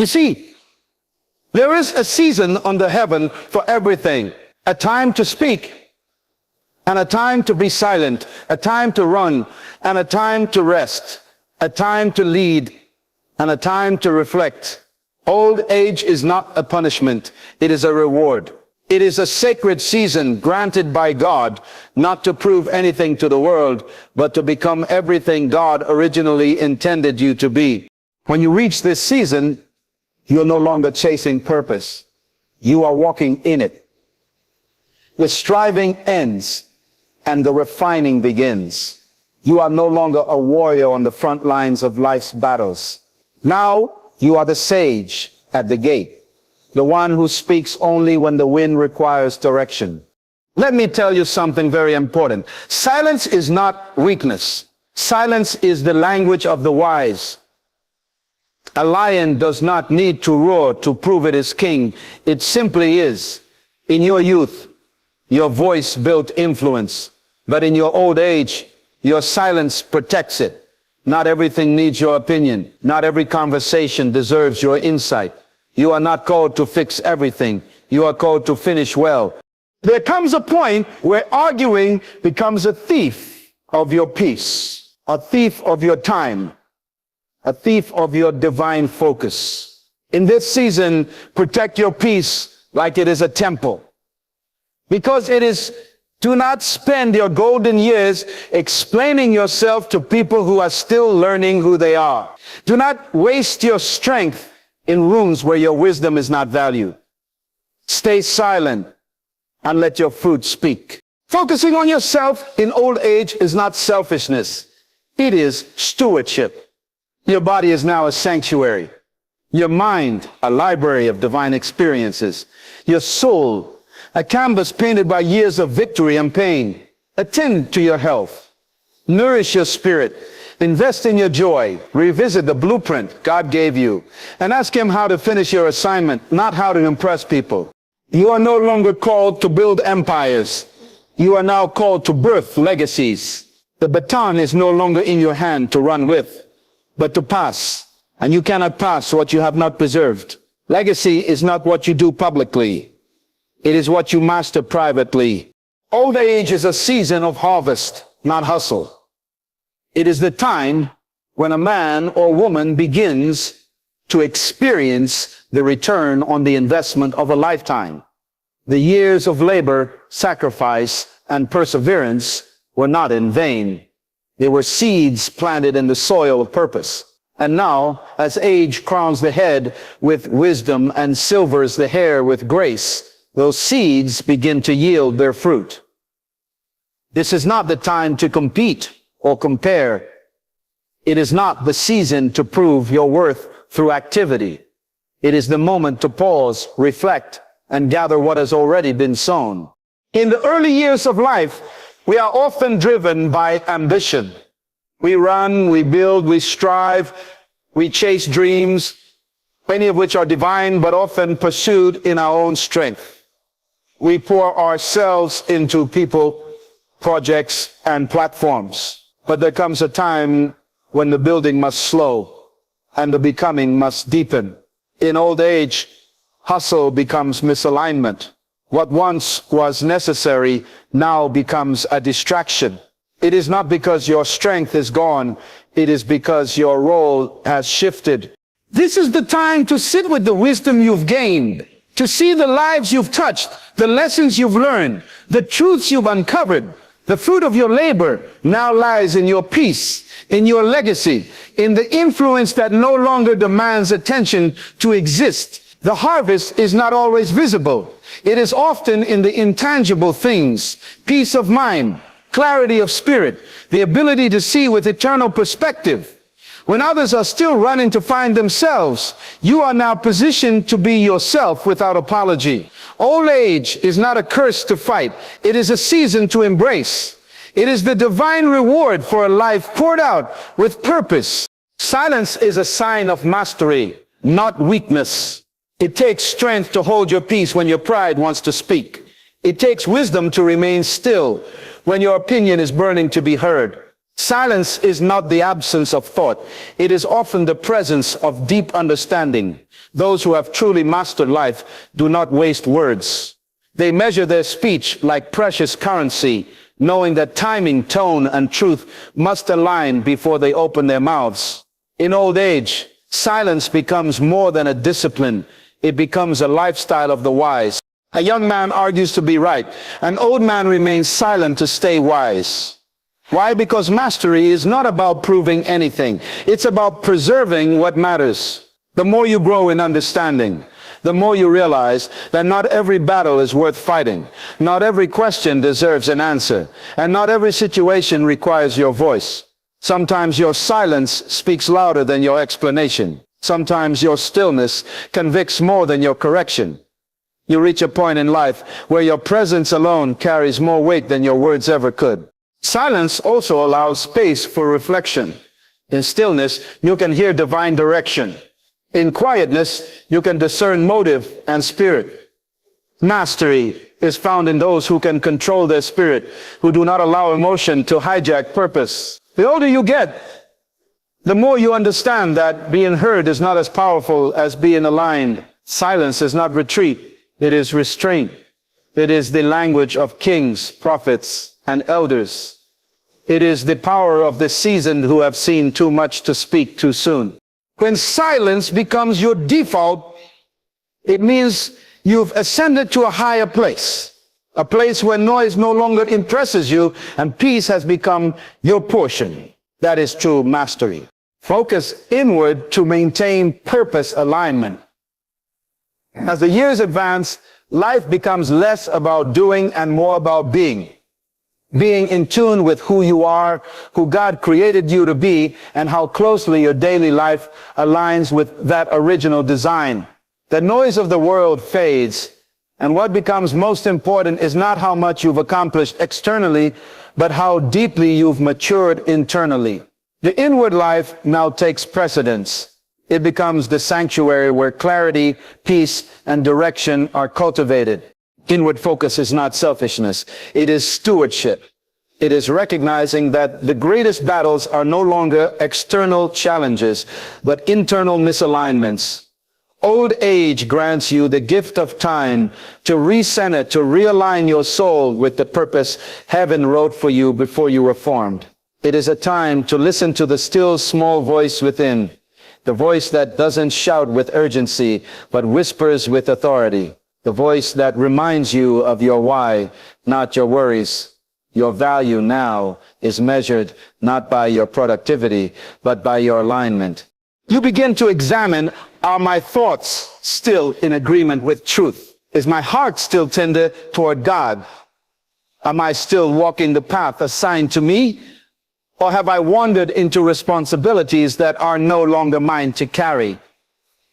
You see, there is a season under heaven for everything. A time to speak, and a time to be silent, a time to run, and a time to rest, a time to lead, and a time to reflect. Old age is not a punishment, it is a reward. It is a sacred season granted by God, not to prove anything to the world, but to become everything God originally intended you to be. When you reach this season, you're no longer chasing purpose. You are walking in it. The striving ends and the refining begins. You are no longer a warrior on the front lines of life's battles. Now you are the sage at the gate, the one who speaks only when the wind requires direction. Let me tell you something very important. Silence is not weakness. Silence is the language of the wise. A lion does not need to roar to prove it is king. It simply is. In your youth, your voice built influence, but in your old age, your silence protects it. Not everything needs your opinion. Not every conversation deserves your insight. You are not called to fix everything. You are called to finish well. There comes a point where arguing becomes a thief of your peace, a thief of your time, a thief of your divine focus. In this season, protect your peace like it is a temple. Because it is, do not spend your golden years explaining yourself to people who are still learning who they are. Do not waste your strength in rooms where your wisdom is not valued. Stay silent and let your fruit speak. Focusing on yourself in old age is not selfishness. It is stewardship. Your body is now a sanctuary. Your mind, a library of divine experiences. Your soul, a canvas painted by years of victory and pain. Attend to your health. Nourish your spirit. Invest in your joy. Revisit the blueprint God gave you. And ask Him how to finish your assignment, not how to impress people. You are no longer called to build empires. You are now called to birth legacies. The baton is no longer in your hand to run with, but to pass. And you cannot pass what you have not preserved. Legacy is not what you do publicly. It is what you master privately. Old age is a season of harvest, not hustle. It is the time when a man or woman begins to experience the return on the investment of a lifetime. The years of labor, sacrifice, and perseverance were not in vain. They were seeds planted in the soil of purpose. And now, as age crowns the head with wisdom and silvers the hair with grace, those seeds begin to yield their fruit. This is not the time to compete or compare. It is not the season to prove your worth through activity. It is the moment to pause, reflect, and gather what has already been sown. In the early years of life, we are often driven by ambition. We run, we build, we strive, we chase dreams, many of which are divine, but often pursued in our own strength. We pour ourselves into people, projects, and platforms. But there comes a time when the building must slow and the becoming must deepen. In old age, hustle becomes misalignment. What once was necessary now becomes a distraction. It is not because your strength is gone. It is because your role has shifted. This is the time to sit with the wisdom you've gained, to see the lives you've touched, the lessons you've learned, the truths you've uncovered. The fruit of your labor now lies in your peace, in your legacy, in the influence that no longer demands attention to exist. The harvest is not always visible. It is often in the intangible things: peace of mind, clarity of spirit, the ability to see with eternal perspective. When others are still running to find themselves, you are now positioned to be yourself without apology. Old age is not a curse to fight. It is a season to embrace. It is the divine reward for a life poured out with purpose. Silence is a sign of mastery, not weakness. It takes strength to hold your peace when your pride wants to speak. It takes wisdom to remain still when your opinion is burning to be heard. Silence is not the absence of thought. It is often the presence of deep understanding. Those who have truly mastered life do not waste words. They measure their speech like precious currency, knowing that timing, tone, and truth must align before they open their mouths. In old age, silence becomes more than a discipline. It becomes a lifestyle of the wise. A young man argues to be right. An old man remains silent to stay wise. Why? Because mastery is not about proving anything. It's about preserving what matters. The more you grow in understanding, the more you realize that not every battle is worth fighting. Not every question deserves an answer. And not every situation requires your voice. Sometimes your silence speaks louder than your explanation. Sometimes your stillness convicts more than your correction. You reach a point in life where your presence alone carries more weight than your words ever could. Silence also allows space for reflection. In stillness, you can hear divine direction. In quietness, you can discern motive and spirit. Mastery is found in those who can control their spirit, who do not allow emotion to hijack purpose. The older you get, the more you understand that being heard is not as powerful as being aligned. Silence is not retreat, it is restraint. It is the language of kings, prophets, and elders. It is the power of the seasoned who have seen too much to speak too soon. When silence becomes your default, it means you've ascended to a higher place, a place where noise no longer impresses you and peace has become your portion. That is true mastery. Focus inward to maintain purpose alignment. As the years advance, life becomes less about doing and more about being. Being in tune with who you are, who God created you to be, and how closely your daily life aligns with that original design. The noise of the world fades, and what becomes most important is not how much you've accomplished externally, but how deeply you've matured internally. The inward life now takes precedence. It becomes the sanctuary where clarity, peace, and direction are cultivated. Inward focus is not selfishness. It is stewardship. It is recognizing that the greatest battles are no longer external challenges, but internal misalignments. Old age grants you the gift of time to recenter, to realign your soul with the purpose heaven wrote for you before you were formed. It is a time to listen to the still small voice within, the voice that doesn't shout with urgency, but whispers with authority. The voice that reminds you of your why, not your worries. Your value now is measured not by your productivity, but by your alignment. You begin to examine, are my thoughts still in agreement with truth? Is my heart still tender toward God? Am I still walking the path assigned to me? Or have I wandered into responsibilities that are no longer mine to carry?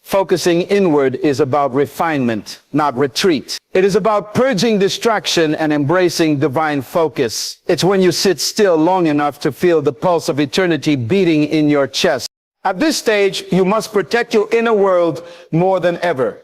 Focusing inward is about refinement, not retreat. It is about purging distraction and embracing divine focus. It's when you sit still long enough to feel the pulse of eternity beating in your chest. At this stage, you must protect your inner world more than ever.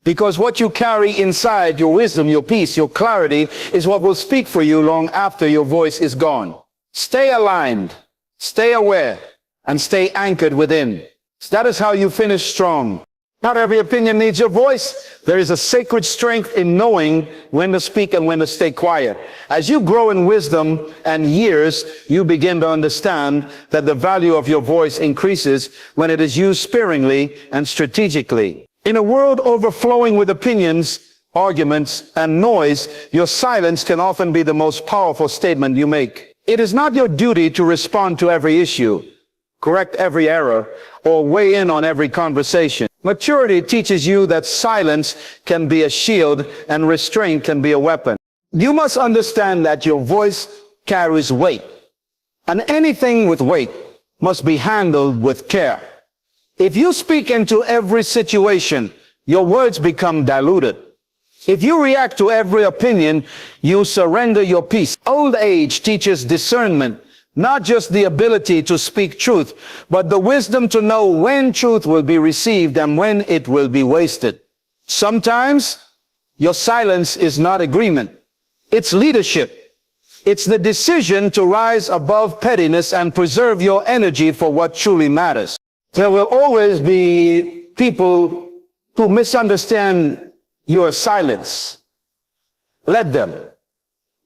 Because what you carry inside, your wisdom, your peace, your clarity, is what will speak for you long after your voice is gone. Stay aligned, stay aware, and stay anchored within. That is how you finish strong. Not every opinion needs your voice. There is a sacred strength in knowing when to speak and when to stay quiet. As you grow in wisdom and years, you begin to understand that the value of your voice increases when it is used sparingly and strategically. In a world overflowing with opinions, arguments, and noise, your silence can often be the most powerful statement you make. It is not your duty to respond to every issue, correct every error, or weigh in on every conversation. Maturity teaches you that silence can be a shield and restraint can be a weapon. You must understand that your voice carries weight, and anything with weight must be handled with care. If you speak into every situation, your words become diluted. If you react to every opinion, you surrender your peace. Old age teaches discernment, not just the ability to speak truth, but the wisdom to know when truth will be received and when it will be wasted. Sometimes your silence is not agreement, it's leadership. It's the decision to rise above pettiness and preserve your energy for what truly matters. There will always be people who misunderstand your silence. Let them.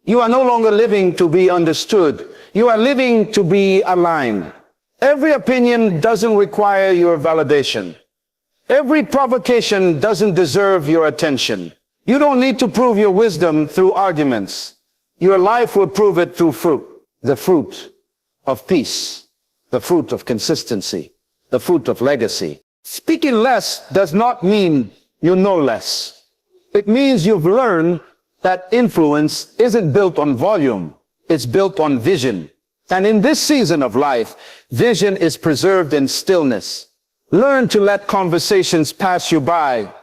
You are no longer living to be understood. You are living to be aligned. Every opinion doesn't require your validation. Every provocation doesn't deserve your attention. You don't need to prove your wisdom through arguments. Your life will prove it through fruit. The fruit of peace. The fruit of consistency. The fruit of legacy. Speaking less does not mean you know less. It means you've learned that influence isn't built on volume. It's built on vision. And in this season of life, vision is preserved in stillness. Learn to let conversations pass you by.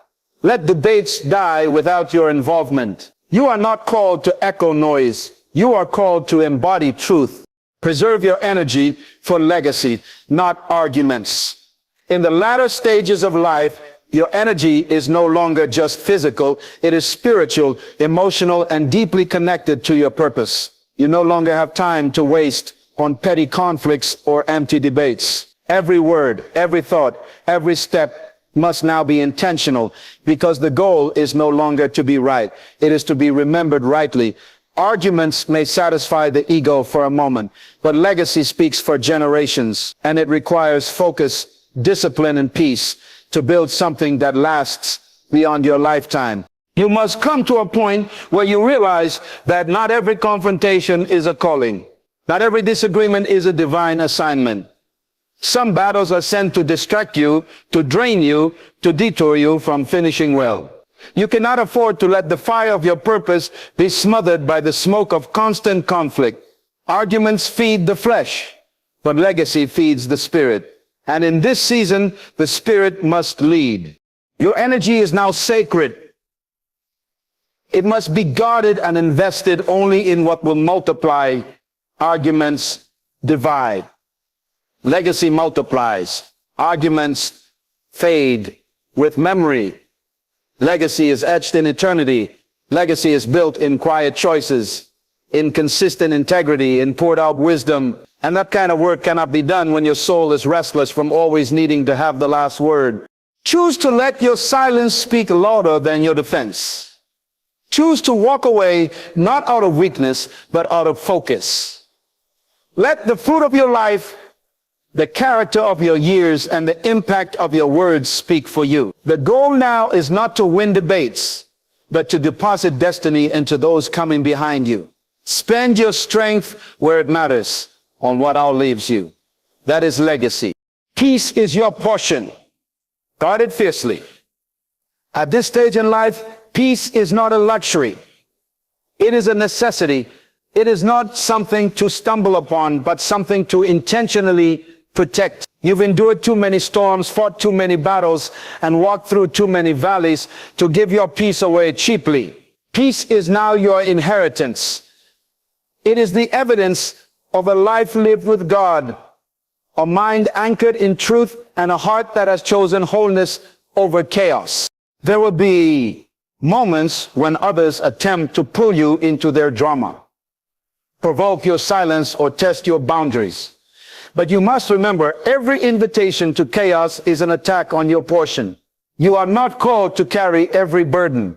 Let debates die without your involvement. You are not called to echo noise. You are called to embody truth. Preserve your energy for legacy, not arguments. In the latter stages of life, your energy is no longer just physical. It is spiritual, emotional, and deeply connected to your purpose. You no longer have time to waste on petty conflicts or empty debates. Every word, every thought, every step must now be intentional, because the goal is no longer to be right. It is to be remembered rightly. Arguments may satisfy the ego for a moment, but legacy speaks for generations, and it requires focus, discipline, and peace to build something that lasts beyond your lifetime. You must come to a point where you realize that not every confrontation is a calling. Not every disagreement is a divine assignment. Some battles are sent to distract you, to drain you, to detour you from finishing well. You cannot afford to let the fire of your purpose be smothered by the smoke of constant conflict. Arguments feed the flesh, but legacy feeds the spirit. And in this season, the spirit must lead. Your energy is now sacred. It must be guarded and invested only in what will multiply. Arguments divide. Legacy multiplies. Arguments fade with memory. Legacy is etched in eternity. Legacy is built in quiet choices, in consistent integrity, in poured out wisdom. And that kind of work cannot be done when your soul is restless from always needing to have the last word. Choose to let your silence speak louder than your defense. Choose to walk away not out of weakness, but out of focus. Let the fruit of your life, the character of your years, and the impact of your words speak for you. The goal now is not to win debates, but to deposit destiny into those coming behind you. Spend your strength where it matters, on what outlives you. That is legacy. Peace is your portion. Guard it fiercely. At this stage in life, peace is not a luxury. It is a necessity. It is not something to stumble upon, but something to intentionally protect. You've endured too many storms, fought too many battles, and walked through too many valleys to give your peace away cheaply. Peace is now your inheritance. It is the evidence of a life lived with God, a mind anchored in truth, and a heart that has chosen wholeness over chaos. There will be moments when others attempt to pull you into their drama, provoke your silence, or test your boundaries. But you must remember, every invitation to chaos is an attack on your portion. You are not called to carry every burden,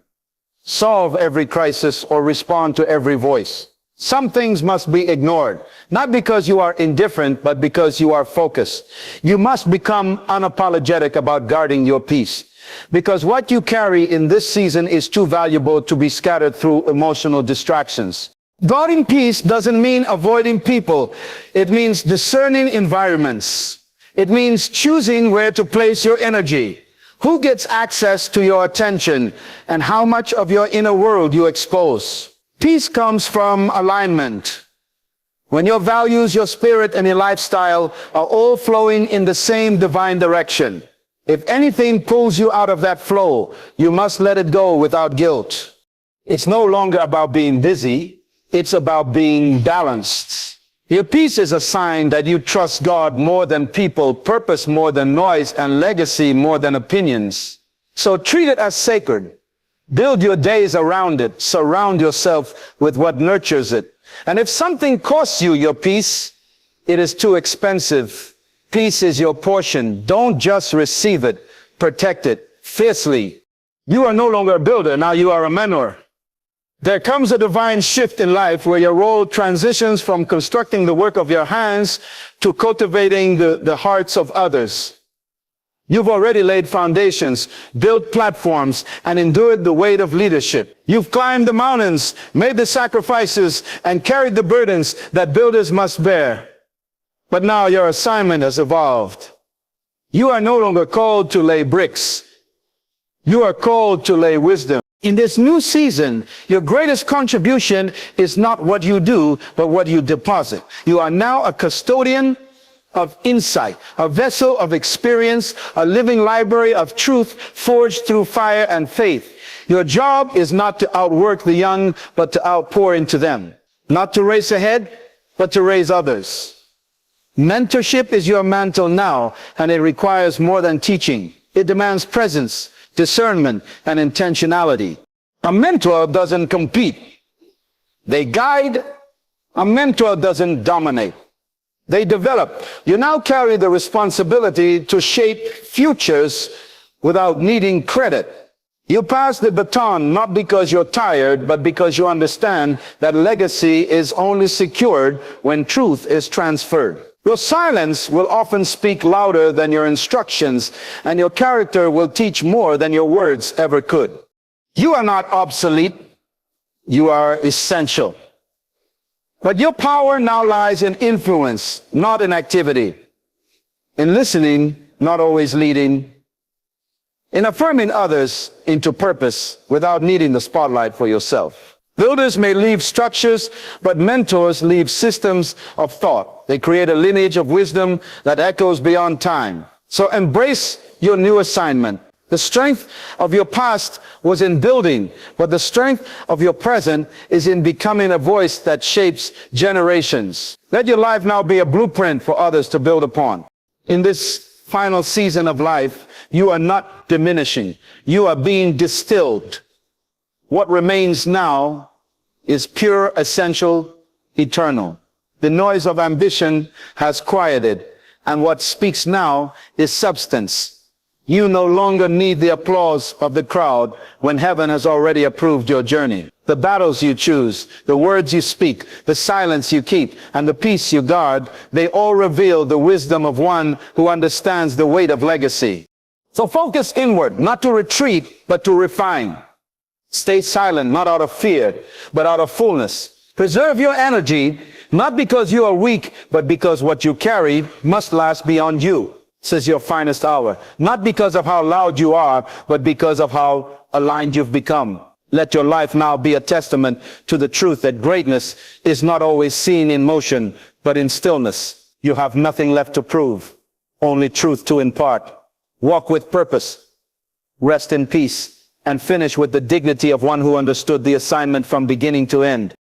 solve every crisis, or respond to every voice. Some things must be ignored, not because you are indifferent, but because you are focused. You must become unapologetic about guarding your peace, because what you carry in this season is too valuable to be scattered through emotional distractions. Guarding peace doesn't mean avoiding people. It means discerning environments. It means choosing where to place your energy, who gets access to your attention, and how much of your inner world you expose. Peace comes from alignment. When your values, your spirit, and your lifestyle are all flowing in the same divine direction. If anything pulls you out of that flow, you must let it go without guilt. It's no longer about being busy. It's about being balanced. Your peace is a sign that you trust God more than people, purpose more than noise, and legacy more than opinions. So treat it as sacred. Build your days around it. Surround yourself with what nurtures it. And if something costs you your peace, it is too expensive. Peace is your portion. Don't just receive it. Protect it fiercely. You are no longer a builder. Now you are a mentor. There comes a divine shift in life where your role transitions from constructing the work of your hands to cultivating the hearts of others. You've already laid foundations, built platforms, and endured the weight of leadership. You've climbed the mountains, made the sacrifices, and carried the burdens that builders must bear. But now your assignment has evolved. You are no longer called to lay bricks. You are called to lay wisdom. In this new season, your greatest contribution is not what you do, but what you deposit. You are now a custodian of insight, a vessel of experience, a living library of truth forged through fire and faith. Your job is not to outwork the young, but to outpour into them. Not to race ahead, but to raise others. Mentorship is your mantle now, and it requires more than teaching. It demands presence, discernment, and intentionality. A mentor doesn't compete. They guide. A mentor doesn't dominate. They develop. You now carry the responsibility to shape futures without needing credit. You pass the baton not because you're tired, but because you understand that legacy is only secured when truth is transferred. Your silence will often speak louder than your instructions, and your character will teach more than your words ever could. You are not obsolete. You are essential. But your power now lies in influence, not in activity. In listening, not always leading. In affirming others into purpose without needing the spotlight for yourself. Builders may leave structures, but mentors leave systems of thought. They create a lineage of wisdom that echoes beyond time. So embrace your new assignment. The strength of your past was in building, but the strength of your present is in becoming a voice that shapes generations. Let your life now be a blueprint for others to build upon. In this final season of life, you are not diminishing. You are being distilled. What remains now is pure, essential, eternal. The noise of ambition has quieted, and what speaks now is substance. You no longer need the applause of the crowd when heaven has already approved your journey. The battles you choose, the words you speak, the silence you keep, and the peace you guard, they all reveal the wisdom of one who understands the weight of legacy. So focus inward, not to retreat, but to refine. Stay silent, not out of fear, but out of fullness. Preserve your energy, not because you are weak, but because what you carry must last beyond you. This is your finest hour, not because of how loud you are, but because of how aligned you've become. Let your life now be a testament to the truth that greatness is not always seen in motion, but in stillness. You have nothing left to prove, only truth to impart. Walk with purpose, rest in peace, and finish with the dignity of one who understood the assignment from beginning to end.